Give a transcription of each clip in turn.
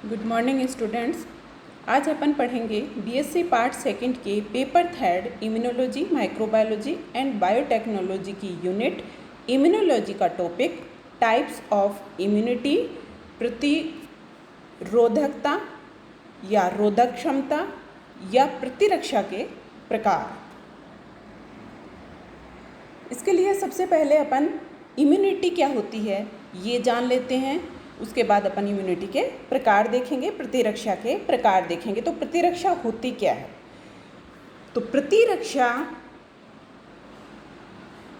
Good morning students. आज अपन पढ़ेंगे BSc part second के paper third immunology, microbiology and biotechnology की यूनिट इम्यूनोलॉजी का टॉपिक टाइप्स ऑफ इम्यूनिटी, प्रतिरोधकता या रोधक क्षमता या प्रतिरक्षा के प्रकार। इसके लिए सबसे पहले अपन इम्यूनिटी क्या होती है ये जान लेते हैं। उसके बाद अपन इम्यूनिटी के प्रकार देखेंगे, प्रतिरक्षा के प्रकार देखेंगे। तो प्रतिरक्षा होती क्या है? तो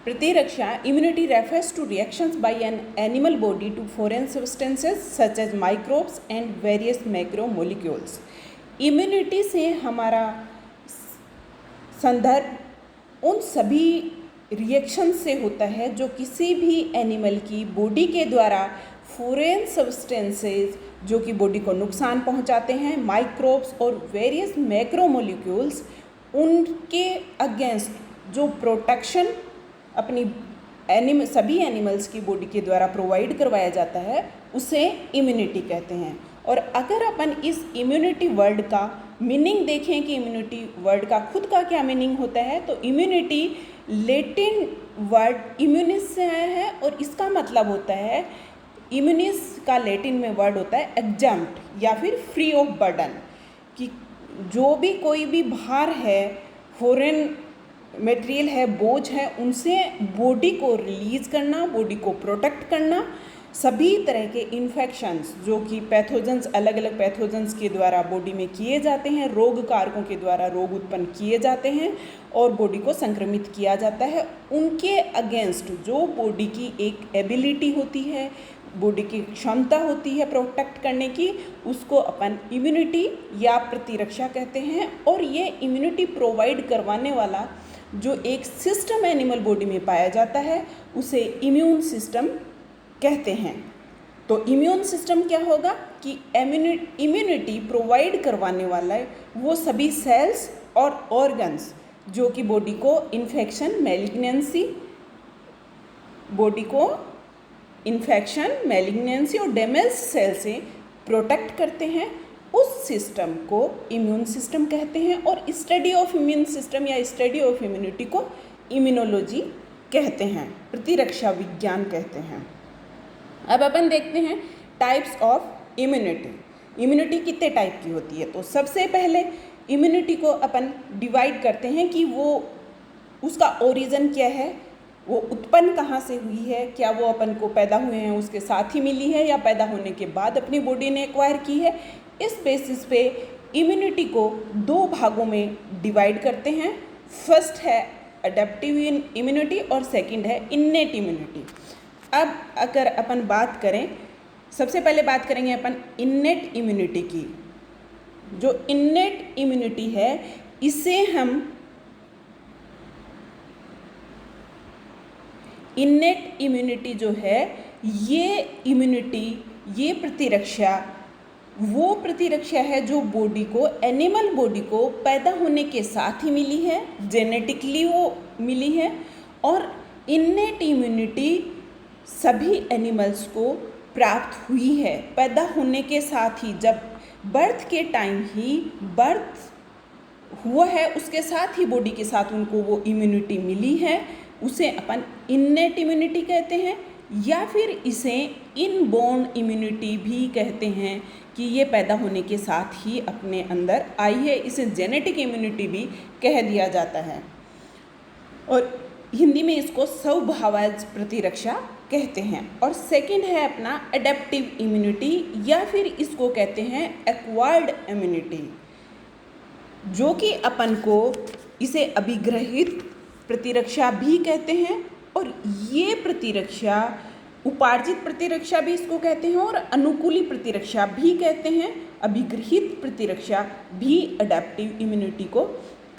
प्रतिरक्षा immunity refers to reactions by an animal body to foreign substances such as microbes and various macromolecules. Immunity से हमारा संदर्भ उन सभी रिएक्शन से होता है जो किसी भी एनिमल की बॉडी के द्वारा फॉरेन सब्सटेंसेस जो कि बॉडी को नुकसान पहुंचाते हैं, माइक्रोब्स और वेरियस मैक्रोमोलिक्यूल्स, उनके अगेंस्ट जो प्रोटेक्शन अपनी सभी एनिमल्स की बॉडी के द्वारा प्रोवाइड करवाया जाता है उसे इम्यूनिटी कहते हैं। और अगर अपन इस इम्यूनिटी वर्ड का मीनिंग देखें कि इम्यूनिटी वर्ड का खुद का क्या मीनिंग होता है, तो इम्यूनिटी लैटिन वर्ड इम्यूनिस से आया है और इसका मतलब होता है, इम्यूनिस का लैटिन में वर्ड होता है एग्जम्प्ट या फिर फ्री ऑफ बर्डन, कि जो भी कोई भी भार है, फॉरेन मटेरियल है, बोझ है, उनसे बॉडी को रिलीज करना, बॉडी को प्रोटेक्ट करना। सभी तरह के इन्फेक्शंस जो कि पैथोजेंस, अलग अलग पैथोजेंस के द्वारा बॉडी में किए जाते हैं, रोग कारकों के द्वारा रोग उत्पन्न किए जाते हैं और बॉडी को संक्रमित किया जाता है, उनके अगेंस्ट जो बॉडी की एक एबिलिटी होती है, बॉडी की क्षमता होती है प्रोटेक्ट करने की, उसको अपन इम्यूनिटी या प्रतिरक्षा कहते हैं। और ये इम्यूनिटी प्रोवाइड करवाने वाला जो एक सिस्टम एनिमल बॉडी में पाया जाता है उसे इम्यून सिस्टम कहते हैं। तो इम्यून सिस्टम क्या होगा कि इम्यूनिटी प्रोवाइड करवाने वाला है वो सभी सेल्स और ऑर्गन्स जो कि बॉडी को इन्फेक्शन, मैलिग्नेंसी और डैमेज सेल से प्रोटेक्ट करते हैं, उस सिस्टम को इम्यून सिस्टम कहते हैं। और स्टडी ऑफ इम्यून सिस्टम या स्टडी ऑफ इम्यूनिटी को इम्यूनोलॉजी कहते हैं, प्रतिरक्षा विज्ञान कहते हैं। अब अपन देखते हैं टाइप्स ऑफ इम्यूनिटी। इम्यूनिटी कितने टाइप की होती है? तो सबसे पहले इम्यूनिटी को अपन डिवाइड करते हैं कि वो उसका ओरिजिन क्या है, वो उत्पन्न कहाँ से हुई है, क्या वो अपन को पैदा हुए हैं उसके साथ ही मिली है या पैदा होने के बाद अपनी बॉडी ने एक्वायर की है। इस बेसिस पे इम्यूनिटी को दो भागों में डिवाइड करते हैं। फर्स्ट है अडेप्टिव इम्यूनिटी और सेकंड है इन्नेट इम्यूनिटी। अब अगर अपन बात करें, सबसे पहले बात करेंगे अपन इन्नेट इम्यूनिटी की। जो इन्नेट इम्यूनिटी है इसे हम इन्नेट इम्यूनिटी जो है, ये इम्यूनिटी, ये प्रतिरक्षा वो प्रतिरक्षा है जो बॉडी को, एनिमल बॉडी को पैदा होने के साथ ही मिली है, जेनेटिकली वो मिली है। और इन्नेट इम्यूनिटी सभी एनिमल्स को प्राप्त हुई है पैदा होने के साथ ही, जब बर्थ के टाइम ही बर्थ हुआ है उसके साथ ही बॉडी के साथ उनको वो इम्यूनिटी मिली है, उसे अपन इन्नेट इम्यूनिटी कहते हैं। या फिर इसे इनबोर्न इम्यूनिटी भी कहते हैं कि ये पैदा होने के साथ ही अपने अंदर आई है, इसे जेनेटिक इम्यूनिटी भी कह दिया जाता है। और हिंदी में इसको स्वभावज प्रतिरक्षा कहते हैं। और सेकंड है अपना एडेप्टिव इम्यूनिटी या फिर इसको कहते हैं एक्वायर्ड इम्यूनिटी, जो कि अपन को इसे अभिग्रहित प्रतिरक्षा भी कहते हैं। और ये प्रतिरक्षा उपार्जित प्रतिरक्षा भी इसको कहते हैं और अनुकूली प्रतिरक्षा भी कहते हैं। अभिग्रहित प्रतिरक्षा भी एडेप्टिव इम्यूनिटी को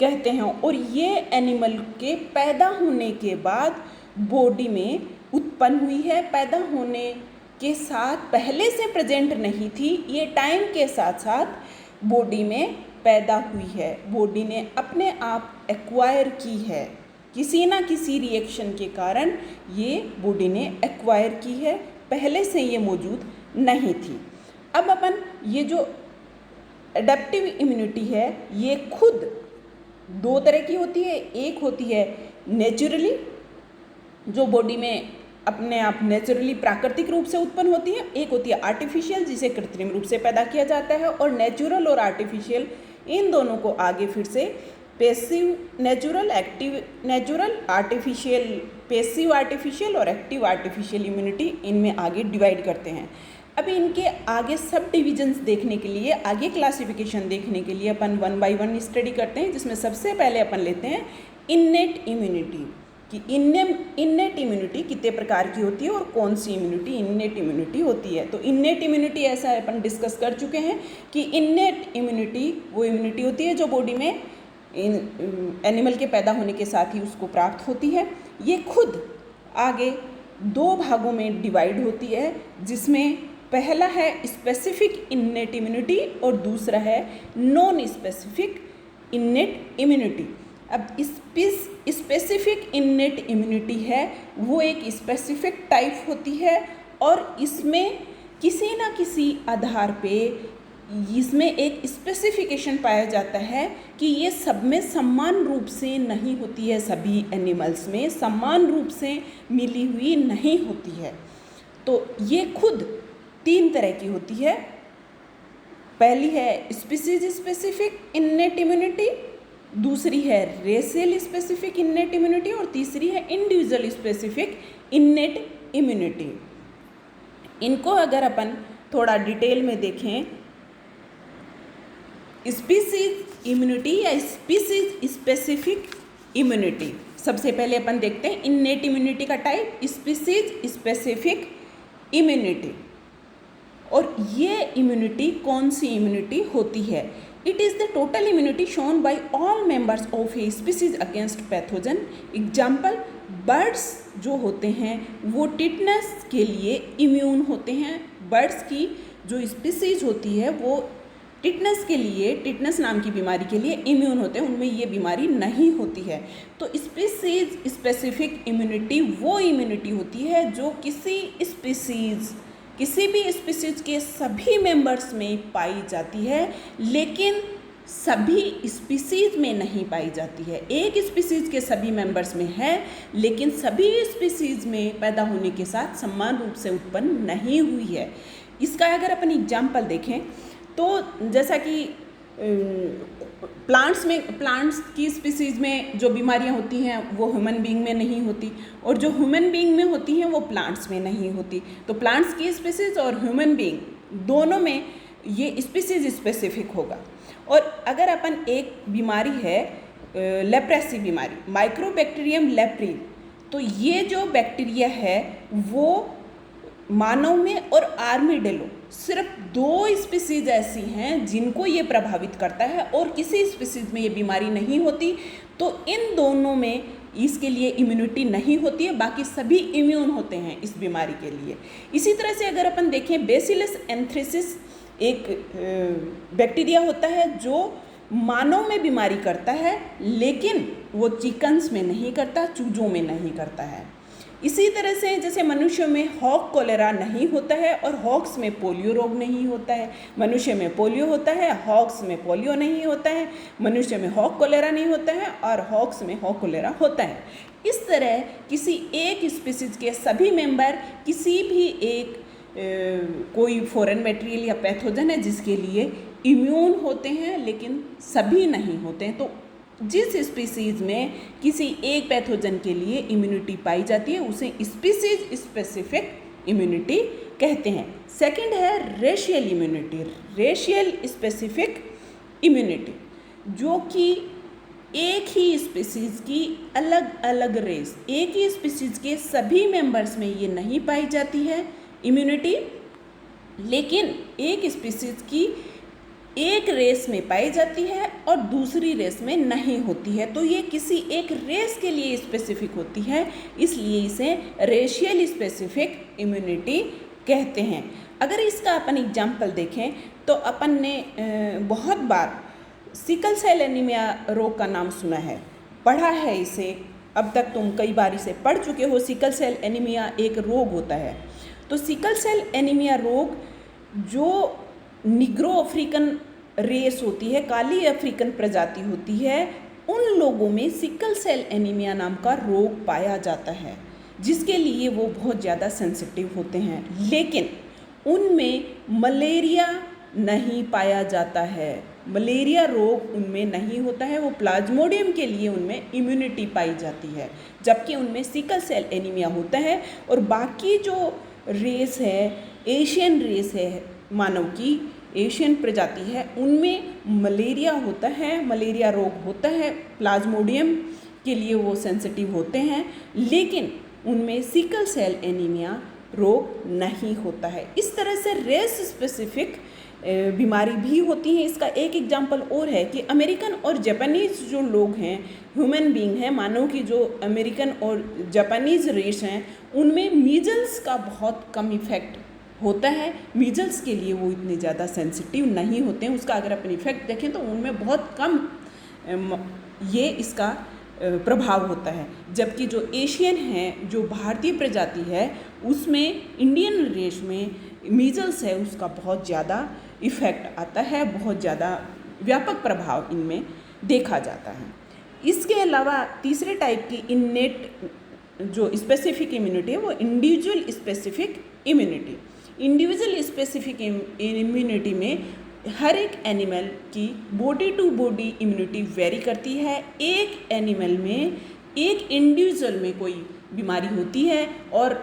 कहते हैं। और ये एनिमल के पैदा होने के बाद बॉडी में उत्पन्न हुई है, पैदा होने के साथ पहले से प्रेजेंट नहीं थी, ये टाइम के साथ साथ बॉडी में पैदा हुई है, बॉडी ने अपने आप एक्वायर की है, किसी ना किसी रिएक्शन के कारण ये बॉडी ने एक्वायर की है, पहले से ये मौजूद नहीं थी। अब अपन ये जो एडेप्टिव इम्यूनिटी है ये खुद दो तरह की होती है। एक होती है नेचुरली, जो बॉडी में अपने आप नेचुरली प्राकृतिक रूप से उत्पन्न होती है। एक होती है आर्टिफिशियल, जिसे कृत्रिम रूप से पैदा किया जाता है। और नेचुरल और आर्टिफिशियल, इन दोनों को आगे फिर से passive natural, active natural, artificial, passive artificial और एक्टिव आर्टिफिशियल इम्यूनिटी, इनमें आगे डिवाइड करते हैं। अभी इनके आगे सब डिविजन्स देखने के लिए, आगे क्लासिफिकेशन देखने के लिए अपन 1 बाय 1 स्टडी करते हैं, जिसमें सबसे पहले अपन लेते हैं इन्नेट इम्यूनिटी, कि इन्नेट इम्यूनिटी कितने प्रकार की होती है और कौन सी इम्यूनिटी इन्नेट इम्यूनिटी होती है। तो इन्नेट इम्यूनिटी ऐसा अपन डिस्कस कर चुके हैं कि इन्नेट इम्यूनिटी वो इम्यूनिटी होती है जो बॉडी में एनिमल के पैदा होने के साथ ही उसको प्राप्त होती है। ये खुद आगे दो भागों में डिवाइड होती है, जिसमें पहला है स्पेसिफिक इन्नेट इम्यूनिटी और दूसरा है नॉन स्पेसिफिक इन्नेट इम्यूनिटी। अब स्पेसिफिक इन्नेट इम्यूनिटी है वो एक स्पेसिफिक टाइप होती है और इसमें किसी न किसी आधार पे इसमें एक स्पेसिफिकेशन पाया जाता है कि ये सब में समान रूप से नहीं होती है, सभी एनिमल्स में समान रूप से मिली हुई नहीं होती है। तो ये खुद 3 तरह की होती है। पहली है स्पीसीज स्पेसिफिक इन्नेट इम्यूनिटी, दूसरी है रेशियल स्पेसिफिक इन्नेट इम्यूनिटी और तीसरी है इंडिविजुअल स्पेसिफिक इन्नेट इम्यूनिटी। इनको अगर अपन थोड़ा डिटेल में देखें, स्पीसीज इम्यूनिटी या स्पीसीज स्पेसिफिक इम्यूनिटी, सबसे पहले अपन देखते हैं इन्नेट इम्यूनिटी का टाइप, स्पीसीज स्पेसिफिक इम्यूनिटी। और ये इम्यूनिटी कौन सी इम्यूनिटी होती है? It is the total immunity shown by all members of a species against pathogen. Example, birds जो होते हैं वो टिटनस के लिए इम्यून होते हैं। बर्ड्स की जो स्पीसीज होती है वो टिटनस के लिए, टिटनस नाम की बीमारी के लिए इम्यून होते हैं, उनमें ये बीमारी नहीं होती है। तो स्पीसीज स्पेसिफिक इम्यूनिटी वो इम्यूनिटी होती है जो किसी भी स्पीसीज के सभी मेंबर्स में पाई जाती है, लेकिन सभी स्पीसीज में नहीं पाई जाती है। एक स्पीसीज के सभी मेंबर्स में है, लेकिन सभी स्पीसीज में पैदा होने के साथ समान रूप से उत्पन्न नहीं हुई है। इसका अगर अपन एग्जाम्पल देखें तो जैसा कि प्लांट्स की स्पीसीज में जो बीमारियां होती हैं वो ह्यूमन बीइंग में नहीं होती, और जो ह्यूमन बीइंग में होती हैं वो प्लांट्स में नहीं होती। तो प्लांट्स की स्पीसीज और ह्यूमन बीइंग दोनों में ये स्पीसीज स्पेसिफिक होगा। और अगर अपन एक बीमारी है लेप्रेसी बीमारी, माइक्रोबैक्टीरियम लेप्री, तो ये जो बैक्टीरिया है वो मानव में और आर्मीडेलो, सिर्फ 2 स्पीसीज ऐसी हैं जिनको ये प्रभावित करता है और किसी स्पीसीज में ये बीमारी नहीं होती। तो इन दोनों में इसके लिए इम्यूनिटी नहीं होती है, बाकी सभी इम्यून होते हैं इस बीमारी के लिए। इसी तरह से अगर अपन देखें, बेसिलस एंथ्रेसिस एक बैक्टीरिया होता है जो मानव में बीमारी करता है, लेकिन वो चिकन्स में नहीं करता, चूजों में नहीं करता है। इसी तरह से जैसे मनुष्य में हॉक कोलेरा नहीं होता है और हॉक्स में पोलियो रोग नहीं होता है, मनुष्य में पोलियो होता है, हॉक्स में पोलियो नहीं होता है, मनुष्य में हॉक कोलेरा नहीं होता है और हॉक्स में हॉक कोलेरा होता है। इस तरह किसी एक स्पीसीज के सभी मेंबर किसी भी एक कोई फॉरेन मटेरियल या पैथोजन है जिसके लिए इम्यून होते हैं, लेकिन सभी नहीं होते हैं। तो जिस स्पीसीज में किसी एक पैथोजन के लिए इम्यूनिटी पाई जाती है उसे स्पीसीज स्पेसिफिक इम्यूनिटी कहते हैं। सेकंड है racial immunity, racial specific immunity, जो कि एक ही स्पीसीज की अलग अलग रेस, एक ही स्पीसीज के सभी मेंबर्स में ये नहीं पाई जाती है इम्यूनिटी, लेकिन एक स्पीसीज की एक रेस में पाई जाती है और दूसरी रेस में नहीं होती है। तो ये किसी एक रेस के लिए स्पेसिफिक होती है, इसलिए इसे रेशियल स्पेसिफिक इम्यूनिटी कहते हैं। अगर इसका अपन एग्जाम्पल देखें तो अपन ने बहुत बार सिकल सेल एनीमिया रोग का नाम सुना है, पढ़ा है इसे, अब तक तुम कई बार इसे पढ़ चुके हो। सिकल सेल एनीमिया एक रोग होता है। तो सिकल सेल एनीमिया रोग जो निग्रो अफ्रीकन रेस होती है, काली अफ्रीकन प्रजाति होती है, उन लोगों में सिकल सेल एनीमिया नाम का रोग पाया जाता है, जिसके लिए वो बहुत ज़्यादा सेंसिटिव होते हैं। लेकिन उनमें मलेरिया नहीं पाया जाता है, मलेरिया रोग उनमें नहीं होता है। वो प्लाज्मोडियम के लिए उनमें इम्यूनिटी पाई जाती है, जबकि उनमें सिकल सेल एनीमिया होता है। और बाकी जो रेस है, एशियन रेस है, मानव की एशियन प्रजाति है, उनमें मलेरिया होता है, मलेरिया रोग होता है, प्लाज्मोडियम के लिए वो सेंसिटिव होते हैं, लेकिन उनमें सिकल सेल एनीमिया रोग नहीं होता है। इस तरह से रेस स्पेसिफिक बीमारी भी होती हैं। इसका एक एग्जाम्पल और है कि अमेरिकन और जापानीज़ जो लोग हैं, ह्यूमन बीइंग हैं, मानव की जो अमेरिकन और जापानीज़ रेस हैं, उनमें मीजल्स का बहुत कम इफेक्ट होता है। मीजल्स के लिए वो इतने ज़्यादा सेंसिटिव नहीं होते हैं। उसका अगर अपन इफेक्ट देखें तो उनमें बहुत कम ये इसका प्रभाव होता है। जबकि जो एशियन है, जो भारतीय प्रजाति है, उसमें इंडियन रेस में मीजल्स है, उसका बहुत ज़्यादा इफेक्ट आता है, बहुत ज़्यादा व्यापक प्रभाव इनमें देखा जाता है। इसके अलावा तीसरे टाइप की इन्नेट जो स्पेसिफिक इम्यूनिटी है, वो individual specific immunity. Individual specific immunity में हर एक एनिमल की body to body immunity vary करती है। एक एनिमल में, एक इंडिविजुअल में कोई बीमारी होती है और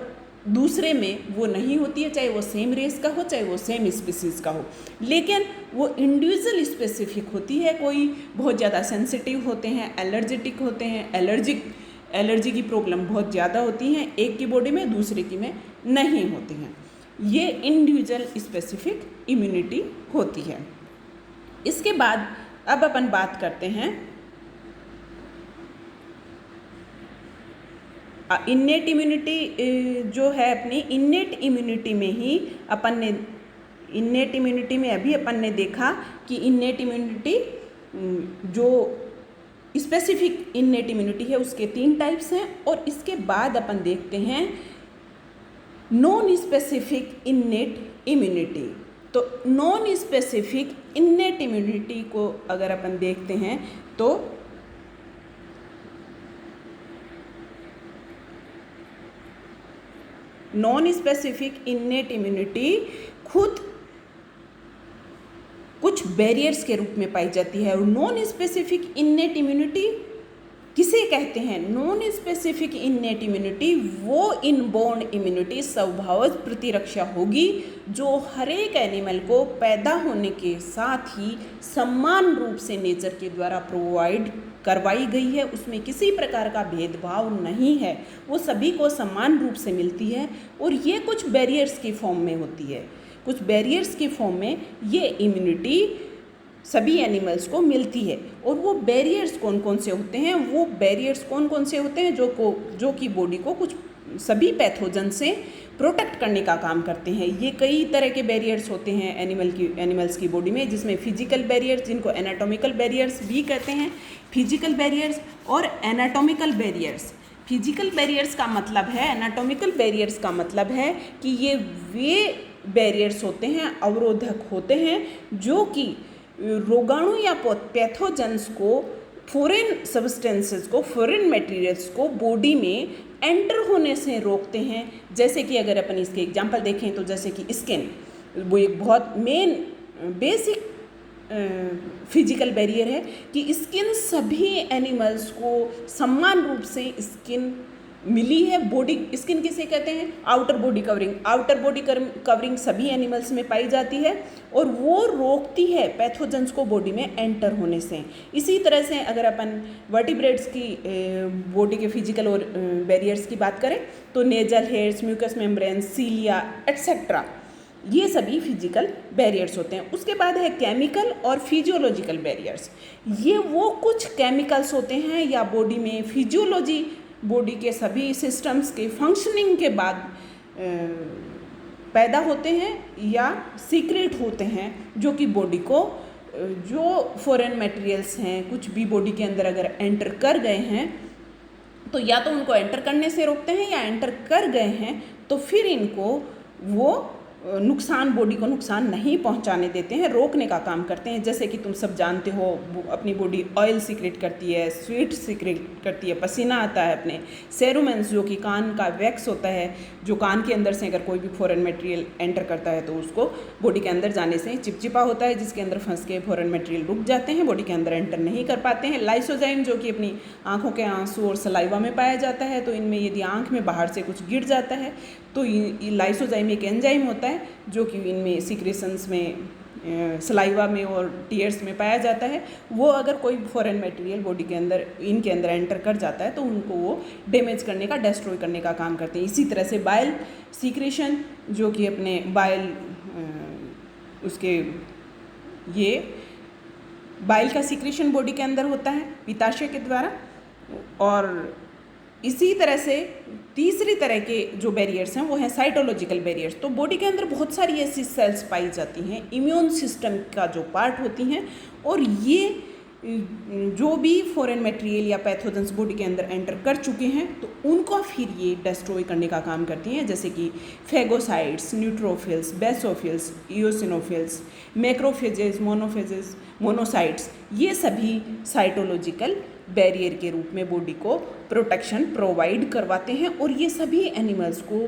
दूसरे में वो नहीं होती है, चाहे वो सेम रेस का हो, चाहे वो सेम स्पीसीज़ का हो, लेकिन वो इंडिविजुअल स्पेसिफिक होती है। कोई बहुत ज़्यादा सेंसिटिव होते हैं, एलर्जेटिक होते हैं, एलर्जी की प्रॉब्लम बहुत ज़्यादा होती हैं, एक की बॉडी में, दूसरे की में नहीं होती हैं। ये इंडिविजुअल स्पेसिफिक इम्यूनिटी होती है। इसके बाद अब अपन बात करते हैं इन्नेट इम्यूनिटी जो है अपनी इन्नेट इम्यूनिटी में ही अपन ने इन्नेट इम्यूनिटी में अभी अपन ने देखा कि इन्नेट इम्यूनिटी जो स्पेसिफिक इन्नेट इम्यूनिटी है उसके 3 टाइप्स हैं। और इसके बाद अपन देखते हैं नॉन स्पेसिफिक इन्नेट इम्यूनिटी। तो नॉन स्पेसिफिक इन्नेट इम्यूनिटी को अगर अपन देखते हैं तो नॉन स्पेसिफिक इन्नेट इम्यूनिटी खुद कुछ बैरियर्स के रूप में पाई जाती है। और नॉन स्पेसिफिक इन्नेट इम्यूनिटी किसे कहते हैं? नॉन स्पेसिफिक इन्नेट इम्यूनिटी वो इनबोर्न इम्यूनिटी, स्वभावज प्रतिरक्षा होगी जो हर एक एनिमल को पैदा होने के साथ ही समान रूप से नेचर के द्वारा प्रोवाइड करवाई गई है। उसमें किसी प्रकार का भेदभाव नहीं है, वो सभी को समान रूप से मिलती है। और ये कुछ बैरियर्स की फॉर्म में होती है, कुछ बैरियर्स की फॉर्म में ये इम्यूनिटी सभी एनिमल्स को मिलती है। और वो बैरियर्स कौन कौन से होते हैं? वो बैरियर्स कौन कौन से होते हैं जो कि बॉडी को कुछ सभी पैथोजन से प्रोटेक्ट करने का काम करते हैं। ये कई तरह के बैरियर्स होते हैं एनिमल्स की बॉडी में, जिसमें फिजिकल बैरियर्स, जिनको एनाटॉमिकल बैरियर्स भी कहते हैं, फिजिकल बैरियर्स और एनाटॉमिकल बैरियर्स। फिजिकल बैरियर्स का मतलब है, एनाटॉमिकल बैरियर्स का मतलब है कि ये वे बैरियर्स होते हैं, अवरोधक होते हैं, जो कि रोगाणु या पैथोजेंस को, फॉरेन सब्सटेंसेस को, फॉरेन मटेरियल्स को बॉडी में एंटर होने से रोकते हैं। जैसे कि अगर अपन इसके एग्जांपल देखें तो जैसे कि स्किन, वो एक बहुत मेन बेसिक फिजिकल बैरियर है कि स्किन सभी एनिमल्स को समान रूप से स्किन मिली है। बॉडी स्किन किसे कहते हैं? Outer body covering. Outer body covering सभी एनिमल्स में पाई जाती है और वो रोकती है पैथोजेंस को बॉडी में एंटर होने से। इसी तरह से अगर अपन वर्टिब्रेट्स की बॉडी के फिजिकल और बैरियर्स की बात करें तो nasal hairs, mucous membrane, cilia etcetera, ये सभी फिजिकल बैरियर्स होते हैं। उसके बाद है केमिकल और फिजियोलॉजिकल बैरियर्स। ये वो कुछ केमिकल्स होते हैं या बॉडी में फिजियोलॉजी, बॉडी के सभी सिस्टम्स के फंक्शनिंग के बाद पैदा होते हैं या सीक्रेट होते हैं, जो कि बॉडी को जो फॉरेन मटेरियल्स हैं कुछ भी बॉडी के अंदर अगर एंटर कर गए हैं तो या तो उनको एंटर करने से रोकते हैं, या एंटर कर गए हैं तो फिर इनको वो नुकसान, बॉडी को नुकसान नहीं पहुंचाने देते हैं, रोकने का काम करते हैं। जैसे कि तुम सब जानते हो, अपनी बॉडी ऑयल सीक्रेट करती है, स्वीट सीक्रेट करती है, पसीना आता है, अपने सेरोमेंस जो कि कान का वैक्स होता है, जो कान के अंदर से अगर कोई भी फॉरेन मटेरियल एंटर करता है तो उसको बॉडी के अंदर जाने से चिपचिपा होता है, जिसके अंदर फंस के फॉरेन मटेरियल रुक जाते हैं, बॉडी के अंदर एंटर नहीं कर पाते हैं। लाइसोजाइम जो कि अपनी आँखों के आंसू और सलाइवा में पाया जाता है, तो इनमें यदि आँख में बाहर से कुछ गिर जाता है तो लाइसोजाइम एक एंजाइम होता है जो कि इनमें सीक्रेशंस में, सलाइवा में और टीयर्स में पाया जाता है। वो अगर कोई फॉरेन मटेरियल बॉडी के अंदर, इनके अंदर एंटर कर जाता है तो उनको वो डैमेज करने का, डिस्ट्रॉय करने का काम करते हैं। इसी तरह से बाइल सीक्रेशन जो कि अपने बाइल, उसके ये बाइल का सीक्रेशन बॉडी के अंदर होता है पित्ताशय के द्वारा। और इसी तरह से तीसरी तरह के जो बैरियर्स हैं वो हैं साइटोलॉजिकल बैरियर्स। तो बॉडी के अंदर बहुत सारी ऐसी सेल्स पाई जाती हैं, इम्यून सिस्टम का जो पार्ट होती हैं, और ये जो भी फॉरेन मटेरियल या पैथोजेंस बॉडी के अंदर एंटर कर चुके हैं तो उनको फिर ये डिस्ट्रॉय करने का काम करती हैं। जैसे कि phagocytes, neutrophils, basophils, eosinophils, macrophages, monophages, monocytes, ये सभी साइटोलॉजिकल बैरियर के रूप में बॉडी को प्रोटेक्शन प्रोवाइड करवाते हैं। और ये सभी एनिमल्स को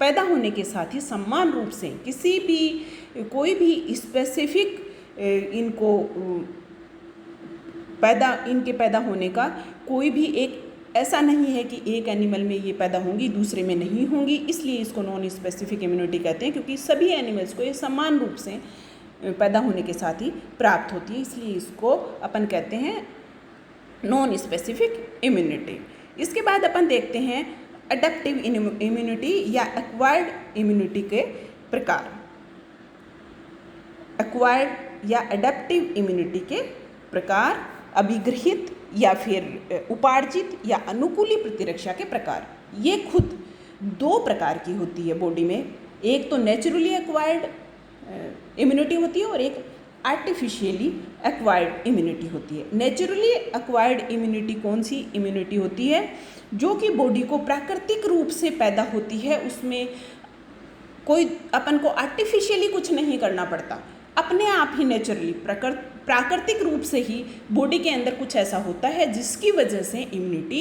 पैदा होने के साथ ही समान रूप से किसी भी, कोई भी स्पेसिफिक इनको इनके पैदा होने का कोई भी एक ऐसा नहीं है कि एक एनिमल में ये पैदा होंगी दूसरे में नहीं होंगी। इसलिए इसको नॉन स्पेसिफिक इम्यूनिटी कहते हैं, क्योंकि सभी एनिमल्स को ये समान रूप से पैदा होने के साथ ही प्राप्त होती है। इसलिए इसको अपन कहते हैं नॉन स्पेसिफिक इम्यूनिटी। इसके बाद अपन देखते हैं अडेप्टिव इम्यूनिटी या एक्वायर्ड इम्यूनिटी के प्रकार। एक्वायर्ड या अडेप्टिव इम्यूनिटी के प्रकार, अभिगृहित या फिर उपार्जित या अनुकूली प्रतिरक्षा के प्रकार। ये खुद दो प्रकार की होती है बॉडी में। एक तो नेचुरली एक्वायर्ड इम्यूनिटी होती है और एक आर्टिफिशियली एक्वायर्ड इम्यूनिटी होती है। नेचुरली एक्वायर्ड इम्यूनिटी कौन सी इम्यूनिटी होती है? जो कि बॉडी को प्राकृतिक रूप से पैदा होती है, उसमें कोई अपन को आर्टिफिशियली कुछ नहीं करना पड़ता, अपने आप ही नेचुरली प्राकृतिक रूप से ही बॉडी के अंदर कुछ ऐसा होता है जिसकी वजह से इम्यूनिटी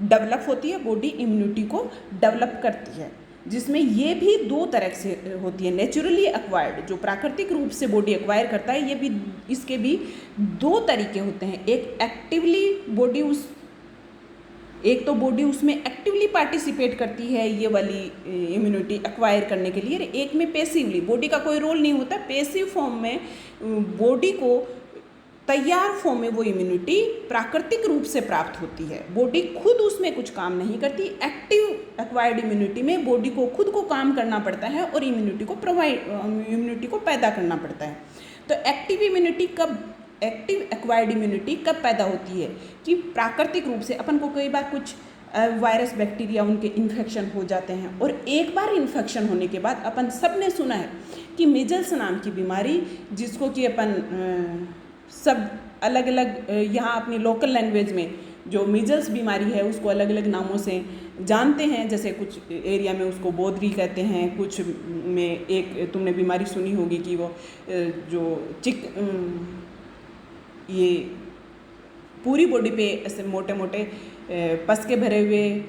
डेवलप होती है, बॉडी इम्यूनिटी को डेवलप करती है। जिसमें ये भी दो तरह से होती है। नेचुरली एक्वायर्ड जो प्राकृतिक रूप से बॉडी एक्वायर करता है, ये भी, इसके भी दो तरीके होते हैं। एक एक्टिवली बॉडी एक तो बॉडी उसमें एक्टिवली पार्टिसिपेट करती है ये वाली इम्यूनिटी एक्वायर करने के लिए, एक में पैसिवली, बॉडी का कोई रोल नहीं होता, पैसिव फॉर्म में बॉडी को तैयार फॉर्म में वो इम्यूनिटी प्राकृतिक रूप से प्राप्त होती है, बॉडी खुद उसमें कुछ काम नहीं करती। एक्टिव एक्वायर्ड इम्यूनिटी में बॉडी को खुद को काम करना पड़ता है और इम्यूनिटी को पैदा करना पड़ता है। तो एक्टिव एक्वायर्ड इम्यूनिटी कब पैदा होती है? कि प्राकृतिक रूप से अपन को कई बार कुछ वायरस बैक्टीरिया उनके इन्फेक्शन हो जाते हैं, और एक बार इन्फेक्शन होने के बाद अपन सब ने सुना है कि मीजल्स नाम की बीमारी, जिसको कि अपन सब अलग अलग यहाँ अपनी लोकल लैंग्वेज में जो मीजल्स बीमारी है उसको अलग अलग नामों से जानते हैं। जैसे कुछ एरिया में उसको बोदरी कहते हैं, कुछ में एक तुमने बीमारी सुनी होगी कि वो जो ये पूरी बॉडी पे ऐसे मोटे मोटे पस के भरे हुए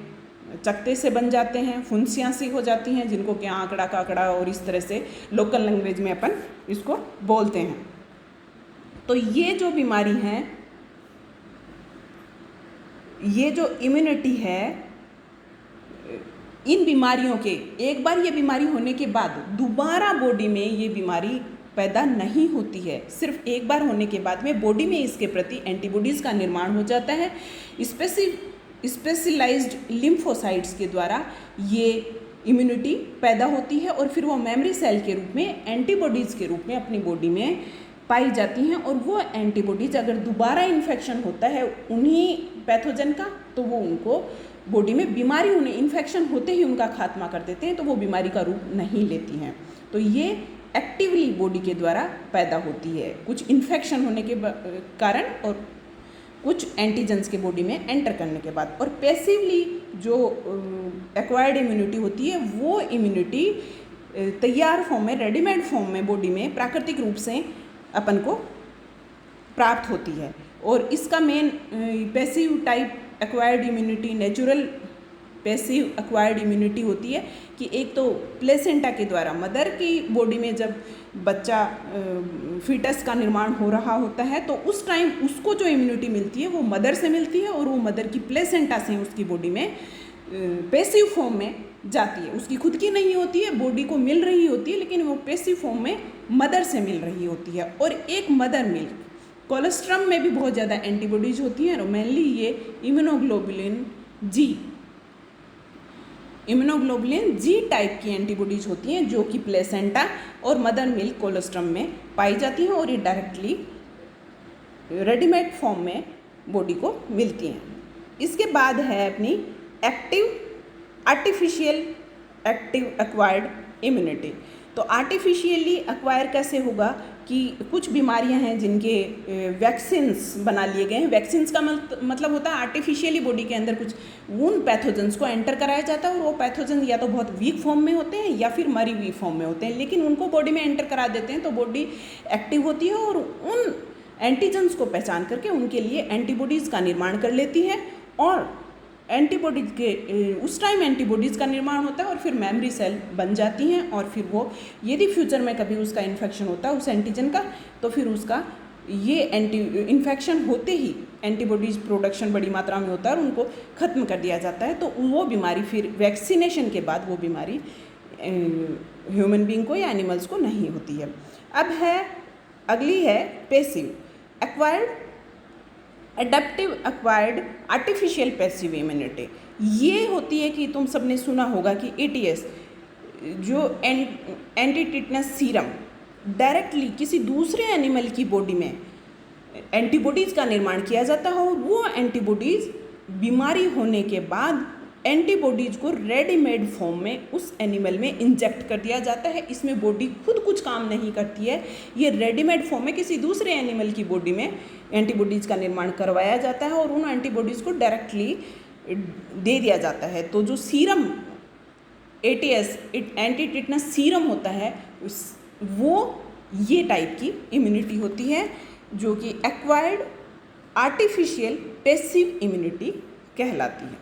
चकते से बन जाते हैं, फुंसियाँ सी हो जाती हैं, जिनको कि आंकड़ा काकड़ा और इस तरह से लोकल लैंग्वेज में अपन इसको बोलते हैं। तो ये जो बीमारी है, ये जो इम्यूनिटी है, इन बीमारियों के एक बार ये बीमारी होने के बाद दोबारा बॉडी में ये बीमारी पैदा नहीं होती है। सिर्फ एक बार होने के बाद में बॉडी में इसके प्रति एंटीबॉडीज़ का निर्माण हो जाता है। स्पेशलाइज्ड लिम्फोसाइट्स के द्वारा ये इम्यूनिटी पैदा होती है और फिर वो मेमोरी सेल के रूप में, एंटीबॉडीज़ के रूप में अपनी बॉडी में पाई जाती हैं। और वो एंटीबॉडीज अगर दोबारा इन्फेक्शन होता है उन्हीं पैथोजन का, तो वो उनको बॉडी में बीमारी, उन्हें इन्फेक्शन होते ही उनका खात्मा कर देते हैं, तो वो बीमारी का रूप नहीं लेती हैं। तो ये एक्टिवली बॉडी के द्वारा पैदा होती है, कुछ इन्फेक्शन होने के कारण और कुछ एंटीजेंस के बॉडी में एंटर करने के बाद। और पैसिवली जो एक्वायर्ड इम्यूनिटी होती है, वो इम्यूनिटी तैयार फॉर्म में, रेडीमेड फॉर्म में बॉडी में प्राकृतिक रूप से अपन को प्राप्त होती है। और इसका main passive type acquired immunity, natural passive acquired immunity होती है कि एक तो प्लेसेंटा के द्वारा मदर की बॉडी में जब बच्चा फीटस का निर्माण हो रहा होता है तो उस टाइम उसको जो इम्यूनिटी मिलती है वो मदर से मिलती है और वो मदर की प्लेसेंटा से उसकी बॉडी में पैसिव फॉर्म में जाती है। उसकी खुद की नहीं होती है, बॉडी को मिल रही होती है, लेकिन वो पैसिव फॉर्म में मदर से मिल रही होती है। और एक मदर मिल्क, कोलेस्ट्रम में भी बहुत ज़्यादा एंटीबॉडीज होती हैं और मेनली ये इम्यूनोग्लोबुलिन जी टाइप की एंटीबॉडीज होती हैं जो कि प्लेसेंटा और मदर मिल्क कोलेस्ट्रम में पाई जाती हैं और ये डायरेक्टली रेडीमेड फॉर्म में बॉडी को मिलती हैं। इसके बाद है अपनी आर्टिफिशियल एक्टिव एक्वायर्ड इम्यूनिटी। तो आर्टिफिशियली एक्वायर कैसे होगा कि कुछ बीमारियां हैं जिनके वैक्सीन्स बना लिए गए हैं। वैक्सीन्स का मतलब होता है आर्टिफिशियली बॉडी के अंदर कुछ उन पैथोजेंस को एंटर कराया जाता है और वो पैथोजन या तो बहुत वीक फॉर्म में होते हैं या फिर मरी हुई फॉर्म में होते हैं, लेकिन उनको बॉडी में एंटर करा देते हैं तो बॉडी एक्टिव होती है और उन एंटीजेंस को पहचान करके उनके लिए एंटीबॉडीज़ का निर्माण कर लेती है और एंटीबॉडीज के उस टाइम एंटीबॉडीज़ का निर्माण होता है और फिर मेमोरी सेल बन जाती हैं और फिर वो यदि फ्यूचर में कभी उसका इन्फेक्शन होता है उस एंटीजन का तो फिर उसका ये इन्फेक्शन होते ही एंटीबॉडीज प्रोडक्शन बड़ी मात्रा में होता है और उनको ख़त्म कर दिया जाता है। तो वो बीमारी फिर वैक्सीनेशन के बाद वो बीमारी ह्यूमन बीइंग को या एनिमल्स को नहीं होती है। अब अगली है passive acquired adaptive acquired artificial passive immunity. ये होती है कि तुम सबने सुना होगा कि ATS जो एंटी टिटनस सीरम डायरेक्टली किसी दूसरे एनिमल की बॉडी में एंटीबॉडीज़ का निर्माण किया जाता है और वो एंटीबॉडीज़ बीमारी होने के बाद एंटीबॉडीज़ को रेडीमेड फॉर्म में उस एनिमल में इंजेक्ट कर दिया जाता है। इसमें बॉडी खुद कुछ काम नहीं करती है, ये रेडीमेड फॉर्म में किसी दूसरे एनिमल की बॉडी में एंटीबॉडीज़ का निर्माण करवाया जाता है और उन एंटीबॉडीज़ को डायरेक्टली दे दिया जाता है। तो जो serum ATS anti tetanus serum होता है वो ये टाइप की इम्यूनिटी होती है जो कि एक्वायर्ड आर्टिफिशियल पैसिव इम्यूनिटी कहलाती है।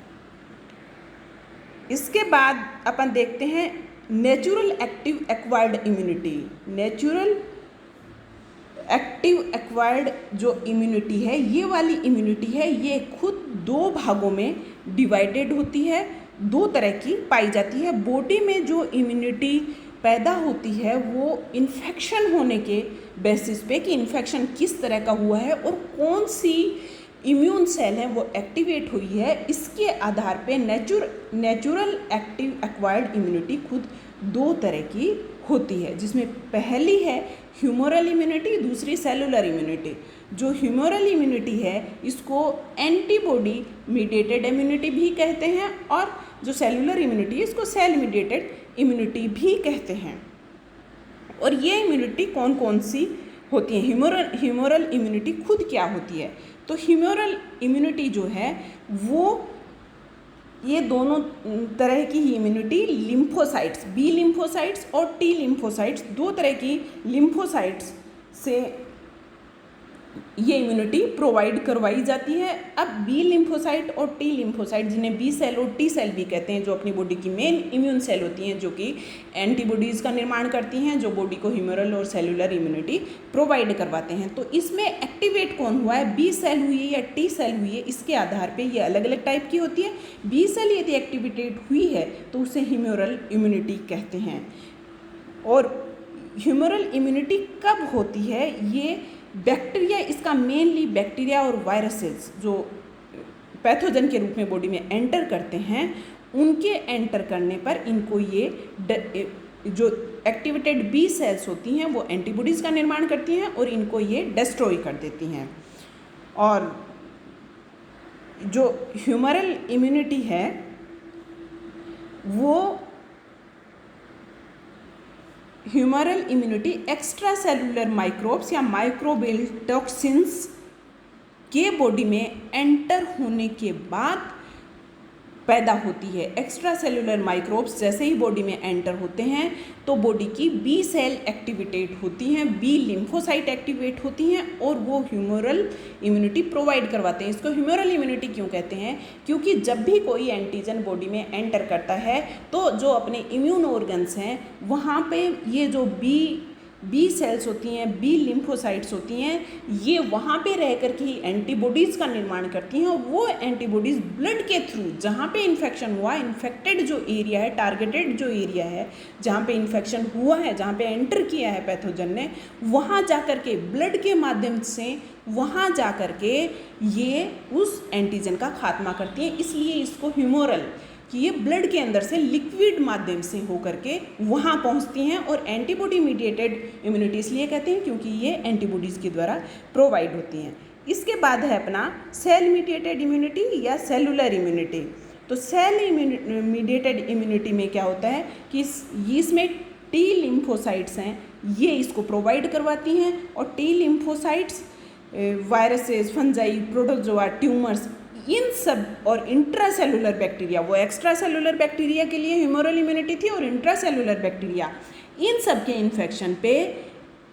इसके बाद अपन देखते हैं natural active acquired immunity. Natural active acquired जो इम्यूनिटी है ये वाली इम्यूनिटी है, ये खुद दो भागों में डिवाइडेड होती है, दो तरह की पाई जाती है। बॉडी में जो इम्यूनिटी पैदा होती है वो इन्फेक्शन होने के बेसिस पे कि इन्फेक्शन किस तरह का हुआ है और कौन सी इम्यून सेल है वो एक्टिवेट हुई है, इसके आधार पे नेचुरल एक्टिव एक्वायर्ड इम्यूनिटी खुद दो तरह की होती है, जिसमें पहली है ह्यूमरल इम्यूनिटी, दूसरी सेलुलर इम्यूनिटी। जो ह्यूमरल इम्यूनिटी है इसको एंटीबॉडी मीडिएटेड इम्यूनिटी भी कहते हैं और जो सेलुलर इम्यूनिटी है इसको सेल मीडिएटेड इम्यूनिटी भी कहते हैं। और ये इम्यूनिटी कौन कौन सी होती है? ह्यूमरल इम्यूनिटी खुद क्या होती है? तो ह्यूमरल इम्यूनिटी जो है वो ये दोनों तरह की ही इम्यूनिटी लिम्फोसाइट्स, बी लिम्फोसाइट्स और टी लिम्फोसाइट्स, दो तरह की लिम्फोसाइट्स से ये इम्यूनिटी प्रोवाइड करवाई जाती है। अब बी लिम्फोसाइट और टी लिम्फोसाइट, जिन्हें बी सेल और टी सेल भी कहते हैं, जो अपनी बॉडी की मेन इम्यून सेल होती हैं, जो कि एंटीबॉडीज़ का निर्माण करती हैं, जो बॉडी को ह्यूमरल और सेलुलर इम्यूनिटी प्रोवाइड करवाते हैं। तो इसमें एक्टिवेट कौन हुआ है, बी सेल हुई है या टी सेल हुई है, इसके आधार पर ये अलग अलग टाइप की होती है। बी सेल यदि एक्टिवेटेड हुई है तो उसे ह्यूमरल इम्यूनिटी कहते हैं। और ह्यूमरल इम्यूनिटी कब होती है? ये बैक्टीरिया, इसका मेनली बैक्टीरिया और वायरसेस जो पैथोजन के रूप में बॉडी में एंटर करते हैं, उनके एंटर करने पर इनको ये जो एक्टिवेटेड बी सेल्स होती हैं वो एंटीबॉडीज़ का निर्माण करती हैं और इनको ये डिस्ट्रॉय कर देती हैं। और जो ह्यूमरल इम्यूनिटी है वो humoral immunity extra cellular microbes या माइक्रोबियल टॉक्सिन्स के बॉडी में एंटर होने के बाद पैदा होती है। एक्स्ट्रा सेलुलर माइक्रोब्स जैसे ही बॉडी में एंटर होते हैं तो बॉडी की बी सेल एक्टिवेटेड होती हैं, बी लिम्फोसाइट एक्टिवेट होती हैं और वो ह्यूमरल इम्यूनिटी प्रोवाइड करवाते हैं। इसको ह्यूमरल इम्यूनिटी क्यों कहते हैं? क्योंकि जब भी कोई एंटीजन बॉडी में एंटर करता है तो जो अपने इम्यून ऑर्गन्स हैं वहाँ पे ये जो बी सेल्स होती हैं, बी लिम्फोसाइट्स होती हैं, ये वहाँ पे रह कर के ही एंटीबॉडीज़ का निर्माण करती हैं और वो एंटीबॉडीज़ ब्लड के थ्रू जहाँ पे इन्फेक्शन हुआ, इन्फेक्टेड जो एरिया है, टारगेटेड जो एरिया है, जहाँ पे इन्फेक्शन हुआ है, जहाँ पे एंटर किया है पैथोजन ने, वहाँ जा कर के ब्लड के माध्यम से वहाँ जा कर के ये उस एंटीजन का खात्मा करती हैं। इसलिए इसको ह्यूमोरल कि ये ब्लड के अंदर से लिक्विड माध्यम से होकर के वहाँ पहुँचती हैं और एंटीबॉडी मीडिएटेड इम्यूनिटी इसलिए कहते हैं क्योंकि ये एंटीबॉडीज़ के द्वारा प्रोवाइड होती हैं। इसके बाद है अपना सेल मीडिएटेड इम्यूनिटी या सेलुलर इम्यूनिटी। तो सेल मीडिएटेड इम्यूनिटी में क्या होता है कि इसमें टी लिम्फोसाइट्स हैं, ये इसको प्रोवाइड करवाती हैं और T lymphocytes viruses, fungi, protozoa, tumours, इन सब और इंट्रासेलुलर बैक्टीरिया, वो एक्स्ट्रा सेलुलर बैक्टीरिया के लिए ह्यूमरल इम्यूनिटी थी और इंट्रासेलुलर बैक्टीरिया, इन सब के इन्फेक्शन पे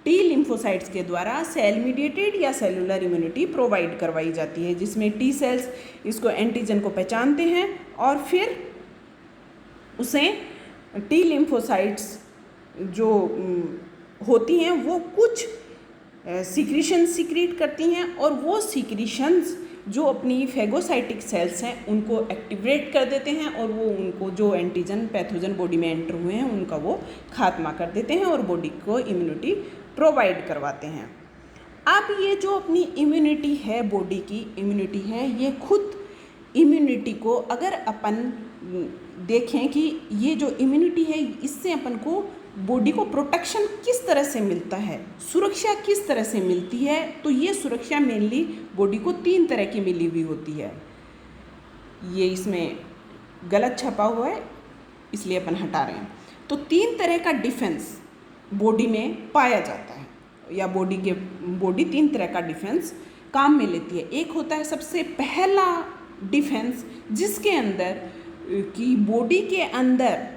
टी लिम्फोसाइट्स के द्वारा सेल मीडिएटेड या सेलुलर इम्यूनिटी प्रोवाइड करवाई जाती है, जिसमें टी सेल्स इसको एंटीजन को पहचानते हैं और फिर उसे टी लिम्फोसाइट्स जो होती हैं वो कुछ सीक्रेशन सीक्रेट करती हैं और वो सीक्रेशंस जो अपनी फेगोसाइटिक सेल्स हैं उनको एक्टिवेट कर देते हैं और वो उनको जो एंटीजन पैथोजन बॉडी में एंटर हुए हैं उनका वो खात्मा कर देते हैं और बॉडी को इम्यूनिटी प्रोवाइड करवाते हैं। अब ये जो अपनी इम्यूनिटी है, बॉडी की इम्यूनिटी है, ये खुद इम्यूनिटी को अगर अपन देखें कि ये जो इम्यूनिटी है इससे अपन को बॉडी को प्रोटेक्शन किस तरह से मिलता है, सुरक्षा किस तरह से मिलती है, तो ये सुरक्षा मेनली बॉडी को 3 तरह की मिली हुई होती है। ये इसमें गलत छपा हुआ है इसलिए अपन हटा रहे हैं। तो 3 तरह का डिफेंस बॉडी में पाया जाता है या बॉडी 3 तरह का डिफेंस काम में लेती है। एक होता है सबसे पहला डिफेंस जिसके अंदर कि बॉडी के अंदर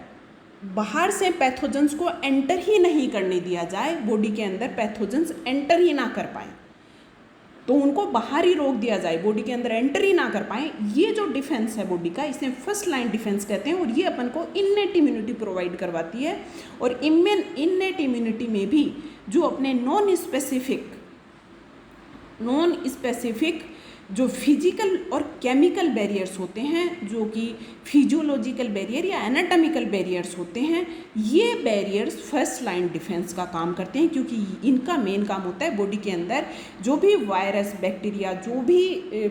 बाहर से पैथोजेंस को एंटर ही नहीं करने दिया जाए, बॉडी के अंदर पैथोजेंस एंटर ही ना कर पाए, तो उनको बाहर ही रोक दिया जाए, बॉडी के अंदर एंटर ही ना कर पाए। ये जो डिफेंस है बॉडी का, इसे फर्स्ट लाइन डिफेंस कहते हैं और ये अपन को इननेट इम्यूनिटी प्रोवाइड करवाती है। और इननेट इम्यूनिटी में भी जो अपने नॉन स्पेसिफिक जो फिजिकल और केमिकल बैरियर्स होते हैं, जो कि फिजियोलॉजिकल बैरियर या एनाटॉमिकल बैरियर्स होते हैं, ये बैरियर्स फर्स्ट लाइन डिफेंस का काम करते हैं क्योंकि इनका मेन काम होता है बॉडी के अंदर जो भी वायरस, बैक्टीरिया, जो भी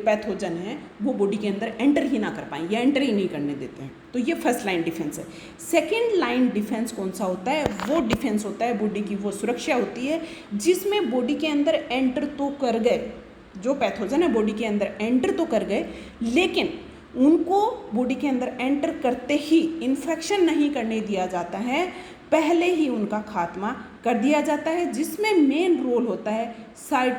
पैथोजन है वो बॉडी के अंदर एंटर ही ना कर पाएँ या एंटर ही नहीं करने देते हैं। तो ये फर्स्ट लाइन डिफेंस है। सेकेंड लाइन डिफेंस कौन सा होता है? वो डिफेंस होता है बॉडी की वो सुरक्षा होती है जिसमें बॉडी के अंदर एंटर तो कर गए, जो पैथोजन है बॉडी के अंदर एंटर तो कर गए, लेकिन उनको बॉडी के अंदर एंटर करते ही इन्फेक्शन नहीं करने दिया जाता है, पहले ही उनका खात्मा कर दिया जाता है, जिसमें मेन रोल होता है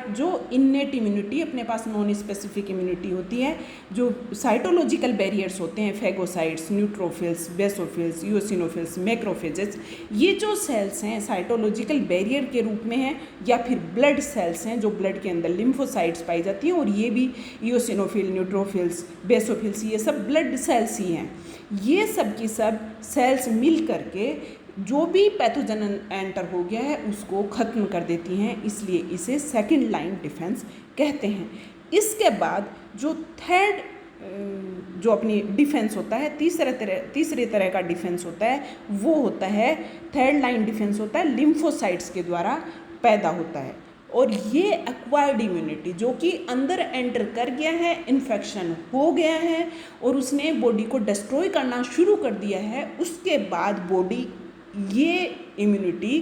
जो इननेट इम्यूनिटी, अपने पास नॉन स्पेसिफिक इम्यूनिटी होती है, जो साइटोलॉजिकल बैरियर्स होते हैं, phagocytes, neutrophils, basophils, eosinophils, macrophages, ये जो सेल्स हैं साइटोलॉजिकल बैरियर के रूप में हैं, या फिर ब्लड सेल्स हैं जो ब्लड के अंदर लिम्फोसाइट्स पाई जाती हैं, और ये भी यूसिनोफिल, न्यूट्रोफिल्स, बेसोफिल्स, ये सब ब्लड सेल्स ही हैं। ये सब की सब सेल्स मिल करके जो भी पैथोजन एंटर हो गया है उसको ख़त्म कर देती हैं, इसलिए इसे सेकंड लाइन डिफेंस कहते हैं। इसके बाद जो थर्ड जो अपनी डिफेंस होता है, तीसरे तरह का डिफेंस होता है, वो होता है थर्ड लाइन डिफेंस होता है लिम्फोसाइट्स के द्वारा पैदा होता है। और ये एक्वायर्ड इम्यूनिटी जो कि अंदर एंटर कर गया है, इन्फेक्शन हो गया है और उसने बॉडी को डिस्ट्रॉय करना शुरू कर दिया है, उसके बाद बॉडी ये इम्यूनिटी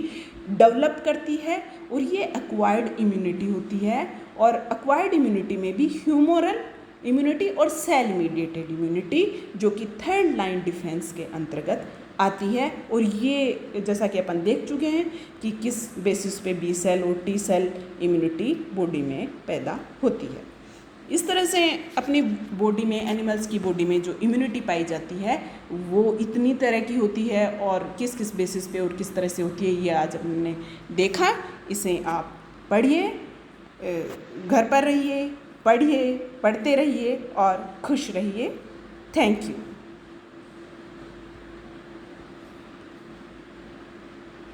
डेवलप करती है और ये एक्वायर्ड इम्यूनिटी होती है। और एक्वायर्ड इम्यूनिटी में भी ह्यूमरल इम्यूनिटी और सेल मीडिएटेड इम्यूनिटी जो कि थर्ड लाइन डिफेंस के अंतर्गत आती है। और ये जैसा कि अपन देख चुके हैं कि किस बेसिस पे बी सेल और टी सेल इम्यूनिटी बॉडी में पैदा होती है। इस तरह से अपनी बॉडी में, एनिमल्स की बॉडी में जो इम्यूनिटी पाई जाती है वो इतनी तरह की होती है और किस किस बेसिस पे और किस तरह से होती है ये आज हमने देखा। इसे आप पढ़िए, घर पर रहिए, पढ़िए, पढ़ते रहिए और खुश रहिए। Thank you.